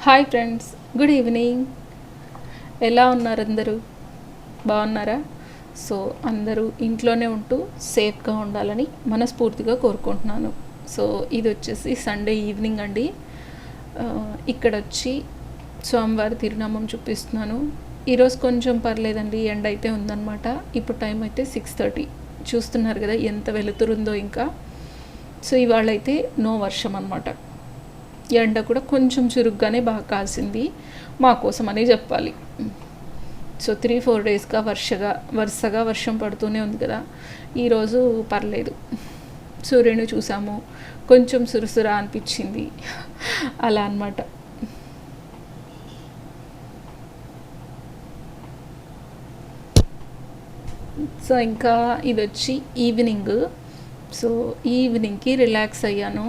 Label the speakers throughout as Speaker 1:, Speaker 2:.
Speaker 1: Hi friends, good evening. ఎలా ఉన్నారు అందరూ? బాగున్నారా? సో అందరూ ఇంట్లోనే ఉంటూ సేఫ్గా ఉండాలని మనస్ఫూర్తిగా కోరుకుంటున్నాను. సో ఇది వచ్చేసి సండే ఈవినింగ్ అండి. ఇక్కడ వచ్చి స్వామివారి తిరునామం చూపిస్తున్నాను. ఈరోజు కొంచెం పర్లేదండి, ఎండ అయితే ఉందన్నమాట. ఇప్పుడు టైం అయితే 6:30. చూస్తున్నారు కదా ఎంత వెలుతురుందో ఇంకా. సో ఇవాళ అయితే నో వర్షం అనమాట. ఎండ కూడా కొంచెం చురుగ్గానే బాగా కాసింది, మా కోసం అని చెప్పాలి. సో 3-4 డేస్గా వరుసగా వర్షం పడుతూనే ఉంది కదా. ఈరోజు పర్లేదు, సూర్యుని చూసాము, కొంచెం సురుసురా అనిపించింది అలా అన్నమాట. సో ఇంకా ఇది వచ్చి ఈవినింగ్. సో ఈవినింగ్కి రిలాక్స్ అయ్యాను.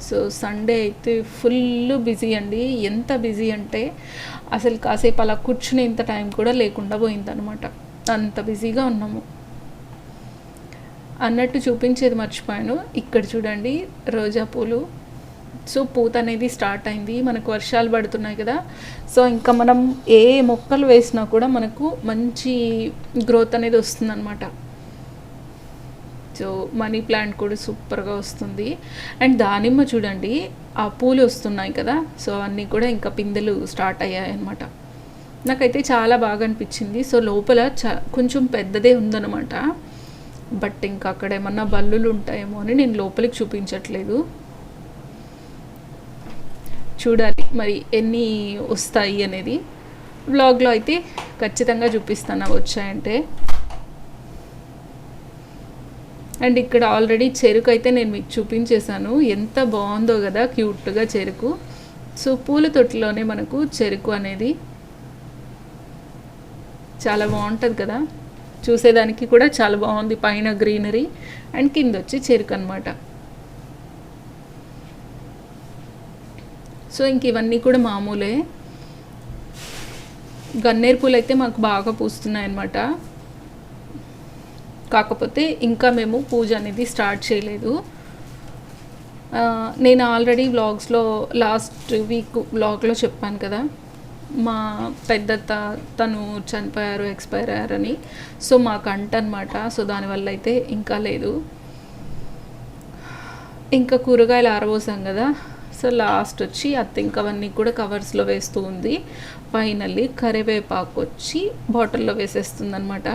Speaker 1: సో సండే అయితే ఫుల్ బిజీ అండి. ఎంత బిజీ అంటే అసలు కాసేపు అలా కూర్చునేంత టైం కూడా లేకుండా పోయిందనమాట. అంత బిజీగా ఉన్నాము. అన్నట్టు చూపించేది మర్చిపోయాను. ఇక్కడ చూడండి రోజా పూలు. సో పూత అనేది స్టార్ట్ అయింది. మనకు వర్షాలు పడుతున్నాయి కదా. సో ఇంకా మనం ఏ మొక్కలు వేసినా కూడా మనకు మంచి గ్రోత్ అనేది వస్తుందన్నమాట. సో మనీ ప్లాంట్ కూడా సూపర్గా వస్తుంది. అండ్ దానిమ్మ చూడండి, ఆ పూలు వస్తున్నాయి కదా. సో అన్నీ కూడా ఇంకా పిందెలు స్టార్ట్ అయ్యాయి అన్నమాట. నాకైతే చాలా బాగా అనిపించింది. సో లోపల కొంచెం పెద్దదే ఉందన్నమాట. బట్ ఇంకా అక్కడ ఏమన్నా బల్లులు ఉంటాయేమో అని నేను లోపలికి చూపించట్లేదు. చూడాలి మరి ఎన్ని వస్తాయి అనేది. వ్లాగ్లో అయితే ఖచ్చితంగా చూపిస్తాను వచ్చాయంటే. అండ్ ఇక్కడ ఆల్రెడీ చెరుకు అయితే నేను మీకు చూపించేశాను. ఎంత బాగుందో కదా, క్యూట్గా చెరుకు. సో పూల తొట్టిలోనే మనకు చెరుకు అనేది చాలా బాగుంటుంది కదా, చూసేదానికి కూడా చాలా బాగుంది. పైన గ్రీనరీ అండ్ కింద వచ్చి చెరుకు అనమాట. సో ఇంక ఇవన్నీ కూడా మామూలే. గన్నేరు పూలు అయితే మాకు బాగా పూస్తున్నాయి అన్నమాట. కాకపోతే ఇంకా మేము పూజ అనేది స్టార్ట్ చేయలేదు. నేను ఆల్రెడీ వ్లాగ్స్లో లాస్ట్ వీక్ వ్లాగ్లో చెప్పాను కదా, మా పెద్దత్త తను చనిపోయారు, ఎక్స్పైర్ అయ్యారని. సో మాకు అనమాట. సో దానివల్ల అయితే ఇంకా లేదు. ఇంకా కూరగాయలు ఆరబోసాం కదా. సో లాస్ట్ వచ్చి ఇంకవన్నీ కూడా కవర్స్లో వేస్తూ ఉంది. ఫైనల్లీ కరివేపాకు వచ్చి బాటిల్లో వేసేస్తుంది అనమాట.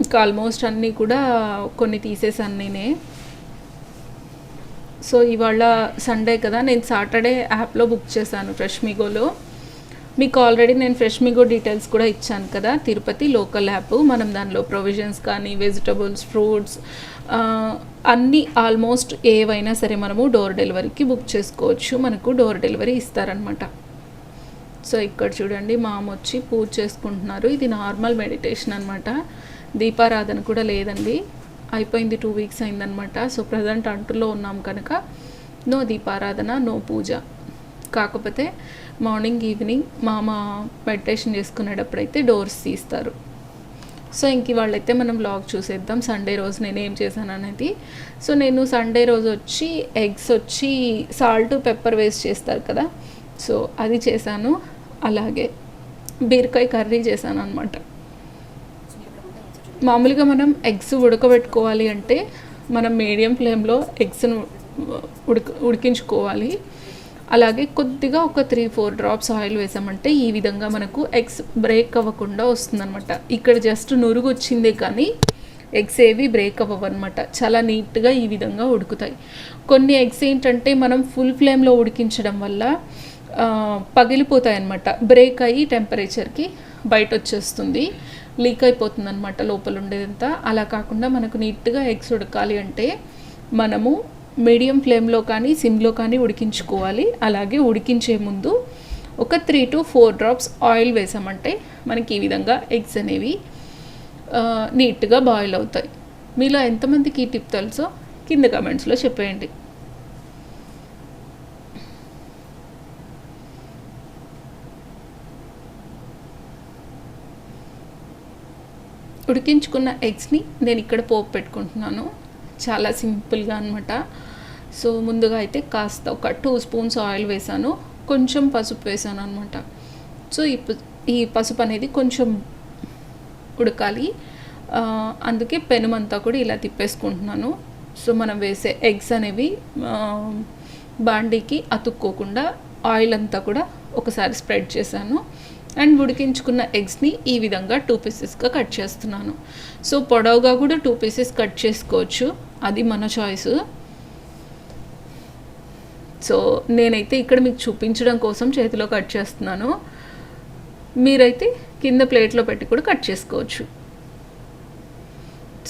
Speaker 1: ఇంకా ఆల్మోస్ట్ అన్నీ కూడా కొన్ని తీసేసాను నేనే. సో ఇవాళ సండే కదా, నేను సాటర్డే యాప్లో బుక్ చేశాను ఫ్రెష్మిగోలో. మీకు ఆల్రెడీ నేను ఫ్రెష్మిగో డీటెయిల్స్ కూడా ఇచ్చాను కదా. Tirupati local app. మనం దానిలో ప్రొవిజన్స్ కానీ వెజిటబుల్స్, ఫ్రూట్స్ అన్నీ ఆల్మోస్ట్ ఏవైనా సరే మనము డోర్ డెలివరీకి బుక్ చేసుకోవచ్చు. మనకు డోర్ డెలివరీ ఇస్తారనమాట. సో ఇక్కడ చూడండి, మా అమ్మ వచ్చి పూజ చేసుకుంటున్నారు. ఇది నార్మల్ మెడిటేషన్ అనమాట. దీపారాధన కూడా లేదండి, అయిపోయింది. 2 వీక్స్ అయిందనమాట. సో ప్రజెంట్ అంటులో ఉన్నాం కనుక నో దీపారాధన, నో పూజ. కాకపోతే మార్నింగ్ ఈవినింగ్ మా అమ్మ మెడిటేషన్ చేసుకునేటప్పుడైతే డోర్స్ తీస్తారు. సో ఇంక వాళ్ళైతే మనం వ్లాగ్ చూసేద్దాం. సండే రోజు నేను ఏం చేశాను అనేది. సో నేను సండే రోజు వచ్చి ఎగ్స్ వచ్చి సాల్ట్ పెప్పర్ వేస్ట్ చేస్తారు కదా, సో అది చేశాను. అలాగే బీరకాయ కర్రీ చేశాను అనమాట. మామూలుగా మనం ఎగ్స్ ఉడకబెట్టుకోవాలి అంటే మనం మీడియం ఫ్లేమ్లో ఎగ్స్ను ఉడికించుకోవాలి. అలాగే కొద్దిగా ఒక 3-4 డ్రాప్స్ ఆయిల్ వేసామంటే ఈ విధంగా మనకు ఎగ్స్ బ్రేక్ అవ్వకుండా వస్తుందన్నమాట. ఇక్కడ జస్ట్ నురుగు వచ్చిందే కానీ ఎగ్స్ ఏవి బ్రేక్ అవ్వవన్నమాట. చాలా నీట్గా ఈ విధంగా ఉడుకుతాయి. కొన్ని ఎగ్స్ ఏంటంటే మనం ఫుల్ ఫ్లేమ్లో ఉడికించడం వల్ల పగిలిపోతాయి అన్నమాట. బ్రేక్ అయ్యి టెంపరేచర్కి బయట వచ్చేస్తుంది, లీక్ అయిపోతుంది అనమాట లోపల ఉండేదంతా. అలా కాకుండా మనకు నీట్గా ఎగ్స్ ఉడకాలి అంటే మనము మీడియం ఫ్లేమ్లో కానీ సిమ్లో కానీ ఉడికించుకోవాలి. అలాగే ఉడికించే ముందు ఒక 3-4 డ్రాప్స్ ఆయిల్ వేసామంటే మనకి ఈ విధంగా ఎగ్స్ అనేవి నీట్గా బాయిల్ అవుతాయి. మీలో ఎంతమందికి ఈ టిప్ తెలుసో కింద కమెంట్స్లో చెప్పేయండి. ఉడికించుకున్న ఎగ్స్ని నేను ఇక్కడ పోపు పెట్టుకుంటున్నాను. చాలా సింపుల్గా అనమాట. సో ముందుగా అయితే కాస్త ఒక 2 స్పూన్స్ ఆయిల్ వేసాను, కొంచెం పసుపు వేసాను అనమాట. సో ఈ పసుపు అనేది కొంచెం ఉడకాలి, అందుకే పెనుమంతా కూడా ఇలా తిప్పేసుకుంటున్నాను. సో మనం వేసే ఎగ్స్ అనేవి బాండీకి అతుక్కోకుండా ఆయిల్ అంతా కూడా ఒకసారి స్ప్రెడ్ చేశాను. అండ్ ఉడికించుకున్న ఎగ్స్ని ఈ విధంగా 2 పీసెస్గా కట్ చేస్తున్నాను. సో పొడవుగా కూడా 2 పీసెస్ కట్ చేసుకోవచ్చు, అది మన చాయిస్. సో నేనైతే ఇక్కడ మీకు చూపించడం కోసం చేతిలో కట్ చేస్తున్నాను, మీరైతే కింద ప్లేట్లో పెట్టి కూడా కట్ చేసుకోవచ్చు.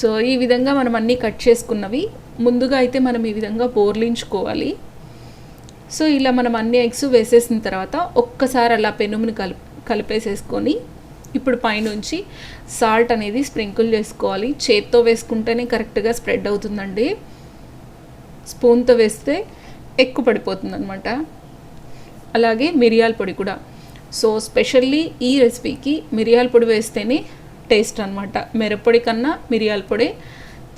Speaker 1: సో ఈ విధంగా మనం అన్నీ కట్ చేసుకున్నవి ముందుగా అయితే మనం ఈ విధంగా బోర్లించుకోవాలి. సో ఇలా మనం అన్ని ఎగ్స్ వేసేసిన తర్వాత ఒక్కసారి అలా పెనుముని కలిపేసేసుకొని ఇప్పుడు పైనుంచి సాల్ట్ అనేది స్ప్రింకిల్ చేసుకోవాలి. చేత్తో వేసుకుంటేనే కరెక్ట్గా స్ప్రెడ్ అవుతుందండి, స్పూన్తో వేస్తే ఎక్కువ పడిపోతుంది అనమాట. అలాగే మిరియాల పొడి కూడా. సో స్పెషల్లీ ఈ రెసిపీకి మిరియాల పొడి వేస్తేనే టేస్ట్ అనమాట. మిరప్పొడి కన్నా మిరియాల పొడి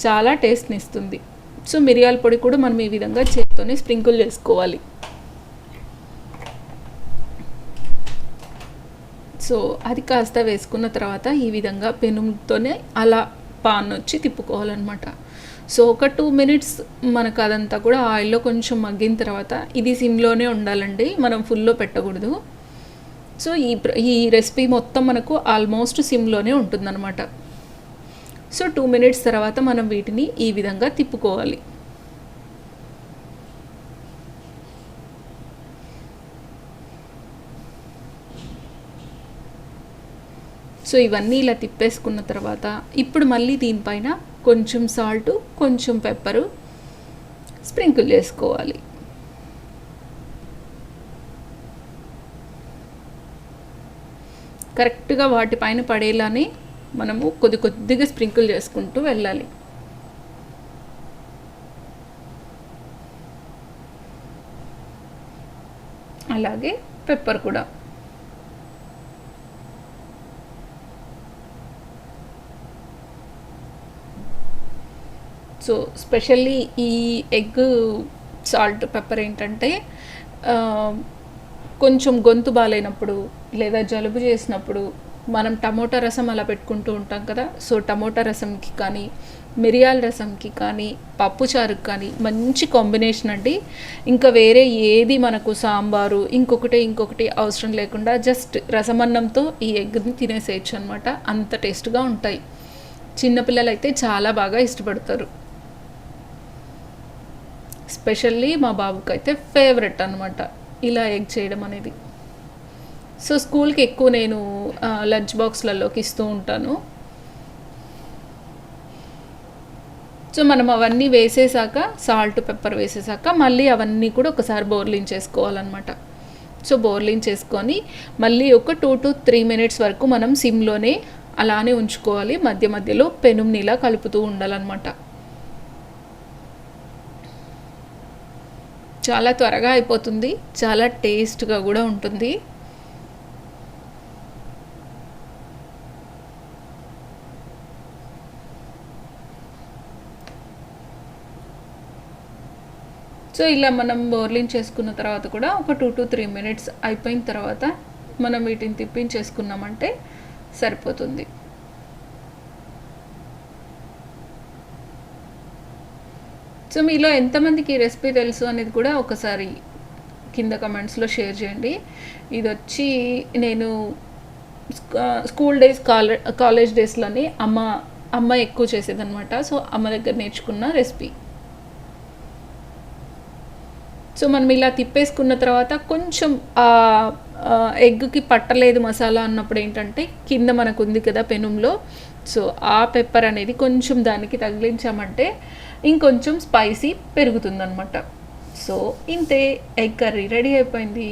Speaker 1: చాలా టేస్ట్ని ఇస్తుంది. సో మిరియాల పొడి కూడా మనం ఈ విధంగా చేత్తోనే స్ప్రింకిల్ చేసుకోవాలి. సో అది కాస్త వేసుకున్న తర్వాత ఈ విధంగా పెనుముతోనే అలా పాన్ వచ్చి తిప్పుకోవాలన్నమాట. సో ఒక 2 మినిట్స్ మనకు అదంతా కూడా ఆయిల్లో కొంచెం మగ్గిన తర్వాత, ఇది సిమ్లోనే ఉండాలండి, మనం ఫుల్లో పెట్టకూడదు. సో ఈ రెసిపీ మొత్తం మనకు ఆల్మోస్ట్ సిమ్లోనే ఉంటుందన్నమాట. సో 2 మినిట్స్ తర్వాత మనం వీటిని ఈ విధంగా తిప్పుకోవాలి. సో ఇవన్నీ ఇలా తిప్పేసుకున్న తర్వాత ఇప్పుడు మళ్ళీ దీనిపైన కొంచెం సాల్ట్, కొంచెం పెప్పరు స్ప్రింకిల్ చేసుకోవాలి. కరెక్ట్గా వాటిపైన పడేలానే మనము కొద్దిగా స్ప్రింకిల్ చేసుకుంటూ వెళ్ళాలి. అలాగే పెప్పర్ కూడా. సో స్పెషల్లీ ఈ ఎగ్ సాల్ట్ పెప్పర్ ఏంటంటే కొంచెం గొంతు బాగాలేనప్పుడు లేదా జలుబు చేసినప్పుడు మనం టమోటా రసం అలా పెట్టుకుంటూ ఉంటాం కదా. సో టమోటా రసంకి కానీ మిరియాల రసంకి కానీ పప్పుచారుకి కానీ మంచి కాంబినేషన్ అండి. ఇంకా వేరే ఏది మనకు సాంబారు ఇంకొకటి అవసరం లేకుండా జస్ట్ రసమన్నంతో ఈ ఎగ్ని తినేసేయచ్చు అనమాట. అంత టేస్ట్గా ఉంటాయి. చిన్నపిల్లలు అయితే చాలా బాగా ఇష్టపడతారు. స్పెషల్లీ మా బాబుకి అయితే ఫేవరెట్ అనమాట ఇలా ఎగ్ చేయడం అనేది. సో స్కూల్కి ఎక్కువ నేను లంచ్ బాక్స్లలోకి ఇస్తూ ఉంటాను. సో మనం అవన్నీ వేసేసాక, సాల్ట్ పెప్పర్ వేసేసాక మళ్ళీ అవన్నీ కూడా ఒకసారి బోర్లించేసుకోవాలన్నమాట. సో బోర్లించేసుకొని మళ్ళీ ఒక 2 to 3 మినిట్స్ వరకు మనం సిమ్లోనే అలానే ఉంచుకోవాలి. మధ్య మధ్యలో పెనుమునిలా కలుపుతూ ఉండాలన్నమాట. చాలా త్వరగా అయిపోతుంది, చాలా టేస్ట్గా కూడా ఉంటుంది. సో ఇలా మనం బోర్లింగ్ చేసుకున్న తర్వాత కూడా ఒక 2 to 3 మినిట్స్ అయిపోయిన తర్వాత మనం వీటిని తిప్పించేసుకున్నామంటే సరిపోతుంది. సో మీలో ఎంతమందికి ఈ రెసిపీ తెలుసు అనేది కూడా ఒకసారి కింద కమెంట్స్లో షేర్ చేయండి. ఇది వచ్చి నేను స్కూల్ డేస్ కాలేజ్ డేస్లోనే అమ్మ ఎక్కువ చేసేదనమాట. సో అమ్మ దగ్గర నేర్చుకున్న రెసిపీ. సో మనం ఇలా తిప్పేసుకున్న తర్వాత కొంచెం ఎగ్కి పట్టలేదు మసాలా అన్నప్పుడు ఏంటంటే కింద మనకు ఉంది కదా పెనుంలో, సో ఆ పెప్పర్ అనేది కొంచెం దానికి తగిలించామంటే ఇంకొంచెం స్పైసీ పెరుగుతుందన్నమాట. సో ఇంతే, ఎగ్ కర్రీ రెడీ అయిపోయింది.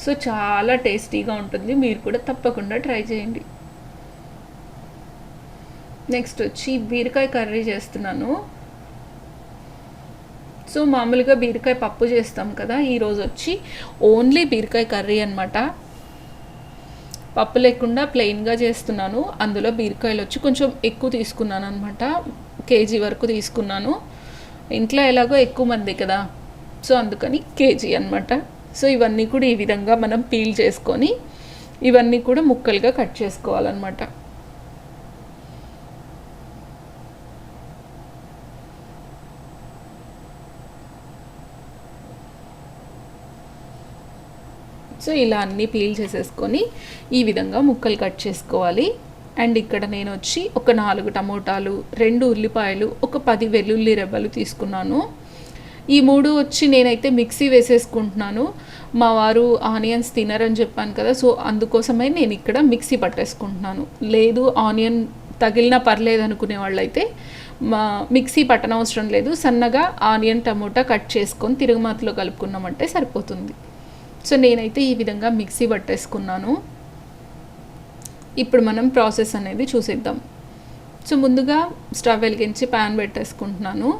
Speaker 1: సో చాలా టేస్టీగా ఉంటుంది, మీరు కూడా తప్పకుండా ట్రై చేయండి. నెక్స్ట్ వచ్చి బీరకాయ కర్రీ చేస్తున్నాను. సో మామూలుగా బీరకాయ పప్పు చేస్తాం కదా, ఈరోజు వచ్చి ఓన్లీ బీరకాయ కర్రీ అనమాట. పప్పు లేకుండా ప్లెయిన్గా చేస్తున్నాను. అందులో బీరకాయలు వచ్చి కొంచెం ఎక్కువ తీసుకున్నాను అనమాట. కేజీ వరకు తీసుకున్నాను. ఇంట్లో ఎలాగో ఎక్కువ మంది కదా, సో అందుకని కేజీ అనమాట. సో ఇవన్నీ కూడా ఈ విధంగా మనం పీల్ చేసుకొని ఇవన్నీ కూడా ముక్కలుగా కట్ చేసుకోవాలన్నమాట. సో ఇలా అన్నీ పీల్ చేసేసుకొని ఈ విధంగా ముక్కలు కట్ చేసుకోవాలి. అండ్ ఇక్కడ నేను వచ్చి ఒక 4 టమోటాలు, 2 ఉల్లిపాయలు, ఒక 10 వెల్లుల్లి రెబ్బలు తీసుకున్నాను. ఈ 3 వచ్చి నేనైతే మిక్సీ వేసేసుకుంటున్నాను. మా వారు ఆనియన్స్ తినరని చెప్పాను కదా, సో అందుకోసమే నేను ఇక్కడ మిక్సీ పట్టేసుకుంటున్నాను. లేదు ఆనియన్ తగిలినా పర్లేదు అనుకునే వాళ్ళైతే మిక్సీ పట్టనవసరం లేదు, సన్నగా ఆనియన్ టమోటా కట్ చేసుకొని తిరుగుమాతలో కలుపుకున్నామంటే సరిపోతుంది. సో నేనైతే ఈ విధంగా మిక్సీ పట్టేసుకున్నాను. ఇప్పుడు మనం ప్రాసెస్ అనేది చూసేద్దాం. సో ముందుగా స్టవ్ వెలిగించి ప్యాన్ పెట్టేసుకుంటున్నాను.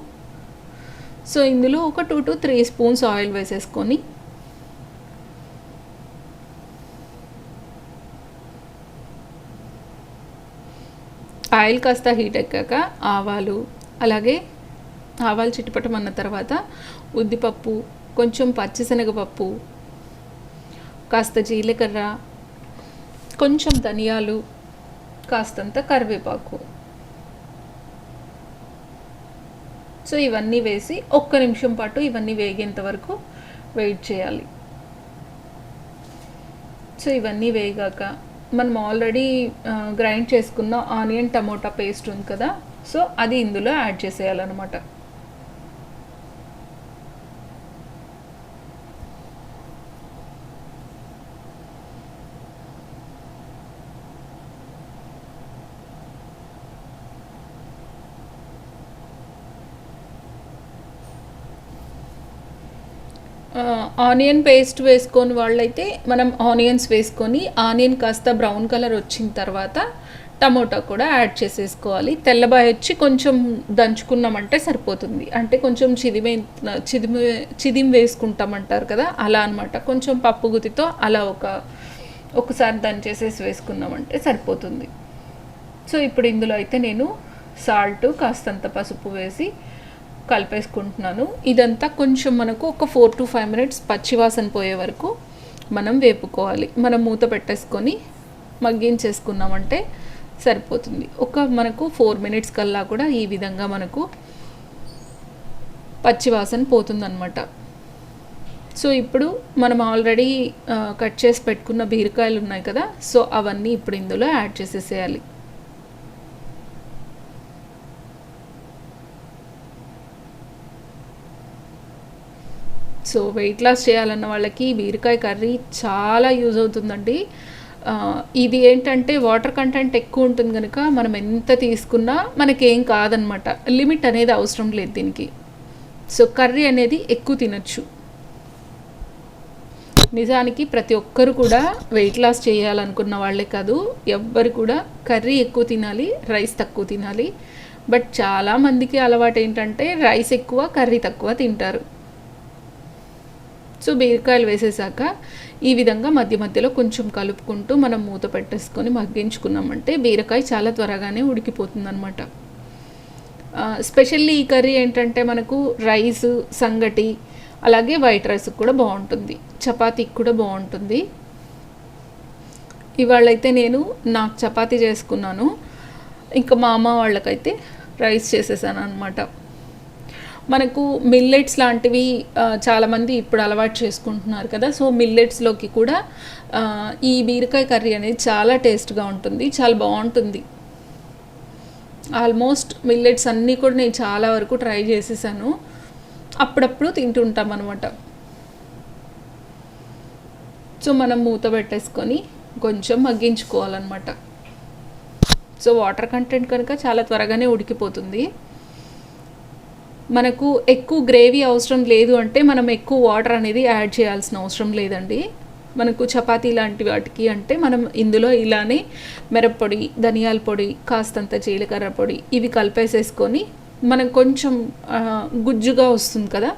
Speaker 1: సో ఇందులో ఒక 2 to 3 స్పూన్స్ ఆయిల్ వేసేసుకొని ఆయిల్ కాస్త హీట్ ఎక్కాక ఆవాలు, అలాగే ఆవాలు చిటపటమన్న తర్వాత ఉద్దిపప్పు, కొంచెం పచ్చిశనగపప్పు, కాస్త జీలకర్ర, కొంచెం ధనియాలు, కాస్తంత కరివేపాకు. సో ఇవన్నీ వేసి 1 నిమిషం పాటు ఇవన్నీ వేగేంత వరకు వెయిట్ చేయాలి. సో ఇవన్నీ వేగాక మనం ఆల్రెడీ గ్రైండ్ చేసుకున్న ఆనియన్ టమోటా పేస్ట్ ఉంది కదా, సో అది ఇందులో యాడ్ చేసేయాలన్నమాట. ఆనియన్ పేస్ట్ వేసుకొని వాళ్ళైతే మనం ఆనియన్స్ వేసుకొని ఆనియన్ కాస్త బ్రౌన్ కలర్ వచ్చిన తర్వాత టమోటా కూడా యాడ్ చేసేసుకోవాలి. తెల్లబాయ వచ్చి కొంచెం దంచుకున్నామంటే సరిపోతుంది. అంటే కొంచెం చిదిమి వేసుకుంటామంటారు కదా, అలా అనమాట. కొంచెం పప్పు గుత్తితో అలా ఒకసారి దంచేసేసి వేసుకున్నామంటే సరిపోతుంది. సో ఇప్పుడు ఇందులో అయితే నేను సాల్ట్, కాస్తంత పసుపు వేసి కలిపేసుకుంటున్నాను. ఇదంతా కొంచెం మనకు ఒక 4 to 5 minutes పచ్చివాసన పోయే వరకు మనం వేపుకోవాలి. మనం మూత పెట్టేసుకొని మగ్గించేసుకున్నామంటే సరిపోతుంది. మనకు 4 minutes కల్లా కూడా ఈ విధంగా మనకు పచ్చివాసన పోతుందన్నమాట. సో ఇప్పుడు మనం ఆల్రెడీ కట్ చేసి పెట్టుకున్న బీరకాయలు ఉన్నాయి కదా, సో అవన్నీ ఇప్పుడు ఇందులో యాడ్ చేసేసేయాలి. సో వెయిట్ లాస్ చేయాలన్న వాళ్ళకి బీరకాయ కర్రీ చాలా యూజ్ అవుతుందండి. ఇది ఏంటంటే వాటర్ కంటెంట్ ఎక్కువ ఉంటుంది కనుక మనం ఎంత తీసుకున్నా మనకేం కాదనమాట. లిమిట్ అనేది అవసరం లేదు దీనికి. సో కర్రీ అనేది ఎక్కువ తినచ్చు. నిజానికి ప్రతి ఒక్కరు కూడా వెయిట్ లాస్ చేయాలనుకున్న వాళ్ళే కాదు, ఎవ్వరు కూడా కర్రీ ఎక్కువ తినాలి, రైస్ తక్కువ తినాలి. బట్ చాలామందికి అలవాటు ఏంటంటే రైస్ ఎక్కువ, కర్రీ తక్కువ తింటారు. సో బీరకాయలు వేసేసాక ఈ విధంగా మధ్య మధ్యలో కొంచెం కలుపుకుంటూ మనం మూత పెట్టేసుకొని మగ్గించుకున్నామంటే బీరకాయ చాలా త్వరగానే ఉడికిపోతుంది అనమాట. స్పెషల్లీ ఈ కర్రీ ఏంటంటే మనకు రైస్, సంగటి, అలాగే వైట్ రైస్ కూడా బాగుంటుంది, చపాతీకి కూడా బాగుంటుంది. ఇవాళైతే నాకు చపాతీ చేసుకున్నాను, ఇంకా మా అమ్మ వాళ్ళకైతే రైస్ చేసేసాను అనమాట. మనకు మిల్లెట్స్ లాంటివి చాలామంది ఇప్పుడు అలవాటు చేసుకుంటున్నారు కదా, సో మిల్లెట్స్లోకి కూడా ఈ బీరకాయ కర్రీ అనేది చాలా టేస్ట్గా ఉంటుంది, చాలా బాగుంటుంది. ఆల్మోస్ట్ మిల్లెట్స్ అన్నీ కూడా నేను చాలా వరకు ట్రై చేసేసాను, అప్పుడప్పుడు తింటుంటాం అనమాట. సో మనం మూత పెట్టేసుకొని కొంచెం మగ్గించుకోవాలన్నమాట. సో వాటర్ కంటెంట్ కనుక చాలా త్వరగానే ఉడికిపోతుంది. మనకు ఎక్కువ గ్రేవీ అవసరం లేదు అంటే మనం ఎక్కువ వాటర్ అనేది యాడ్ చేయాల్సిన అవసరం లేదండి. మనకు చపాతీ లాంటి వాటికి అంటే మనం ఇందులో ఇలానే మిరప్పొడి, ధనియాల పొడి, కాస్తంత జీలకర్ర పొడి ఇవి కలిపేసేసుకొని మనం కొంచెం గుజ్జుగా వస్తుంది కదా,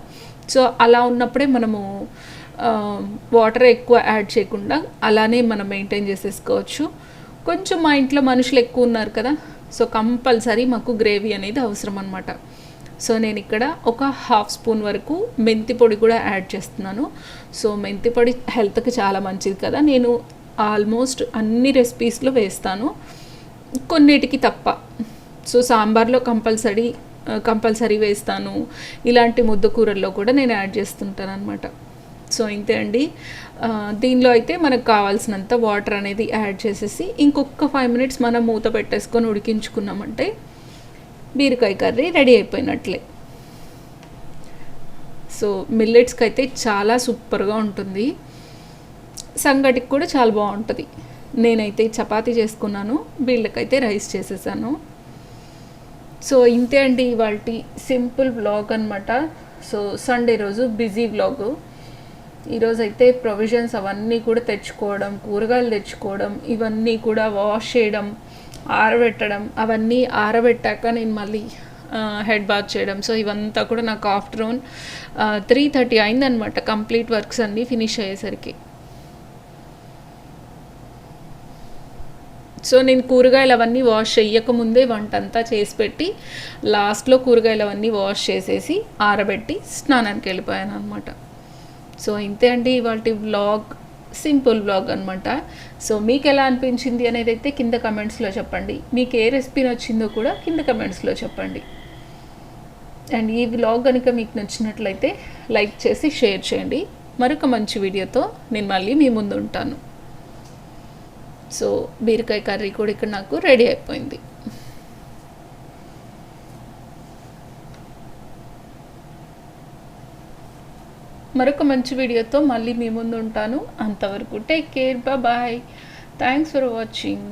Speaker 1: సో అలా ఉన్నప్పుడే మనము వాటర్ ఎక్కువ యాడ్ చేయకుండా అలానే మనం మెయింటైన్ చేసేసుకోవచ్చు. కొంచెం మా ఇంట్లో మనుషులు ఎక్కువ ఉన్నారు కదా, సో కంపల్సరీ మాకు గ్రేవీ అనేది అవసరం అనమాట. సో నేను ఇక్కడ ఒక హాఫ్ స్పూన్ వరకు మెంతి పొడి కూడా యాడ్ చేస్తున్నాను. సో మెంతి పొడి హెల్త్కి చాలా మంచిది కదా, నేను ఆల్మోస్ట్ అన్ని రెసిపీస్లో వేస్తాను, కొన్నిటికి తప్ప. సో సాంబార్లో కంపల్సరీ వేస్తాను, ఇలాంటి ముద్ద కూరల్లో కూడా నేను యాడ్ చేస్తుంటాను అనమాట. సో ఇంతే అండి. దీనిలో అయితే మనకు కావాల్సినంత వాటర్ అనేది యాడ్ చేసేసి ఇంకొక 5 మినిట్స్ మనం మూత పెట్టేసుకొని ఉడికించుకున్నామంటే బీరకాయ కర్రీ రెడీ అయిపోయినట్లే. సో మిల్లెట్స్కి అయితే చాలా సూపర్గా ఉంటుంది, సంగటికి కూడా చాలా బాగుంటుంది. నేనైతే చపాతీ చేసుకున్నాను, వీళ్ళకైతే రైస్ చేసేసాను. సో ఇంతే అండి ఇవాళ సింపుల్ వ్లాగ్ అనమాట. సో సండే రోజు బిజీ వ్లాగు. ఈరోజు అయితే ప్రొవిజన్స్ అవన్నీ కూడా తెచ్చుకోవడం, కూరగాయలు తెచ్చుకోవడం, ఇవన్నీ కూడా వాష్ చేయడం, ఆరబెట్టడం, అవన్నీ ఆరబెట్టాక నేను మళ్ళీ హెడ్ బాత్ చేయడం. సో ఇవంతా కూడా నాకు ఆఫ్టర్నూన్ 3:30 అయిందనమాట కంప్లీట్ వర్క్స్ అన్నీ ఫినిష్ అయ్యేసరికి. సో నేను కూరగాయలు అవన్నీ వాష్ చేయకముందే వంట అంతా చేసి పెట్టి లాస్ట్లో కూరగాయలు అవన్నీ వాష్ చేసేసి ఆరబెట్టి స్నానానికి వెళ్ళిపోయాను అనమాట. సో ఇంతే అండి ఇవాళ వ్లాగ్, సింపుల్ వ్లాగ్ అనమాట. సో మీకు ఎలా అనిపించింది అనేది అయితే కింద కమెంట్స్లో చెప్పండి. మీకు ఏ రెసిపీ నచ్చిందో కూడా కింద కమెంట్స్లో చెప్పండి. అండ్ ఈ వ్లాగ్ కనుక మీకు నచ్చినట్లయితే లైక్ చేసి షేర్ చేయండి. మరొక మంచి వీడియోతో నేను మళ్ళీ మీ ముందు ఉంటాను. సో బీరకాయ కర్రీ కూడా ఇక్కడ నాకు రెడీ అయిపోయింది. మరొక మంచి వీడియోతో మళ్ళీ మీ ముందు ఉంటాను. అంతవరకు take care, bye. Thanks for watching.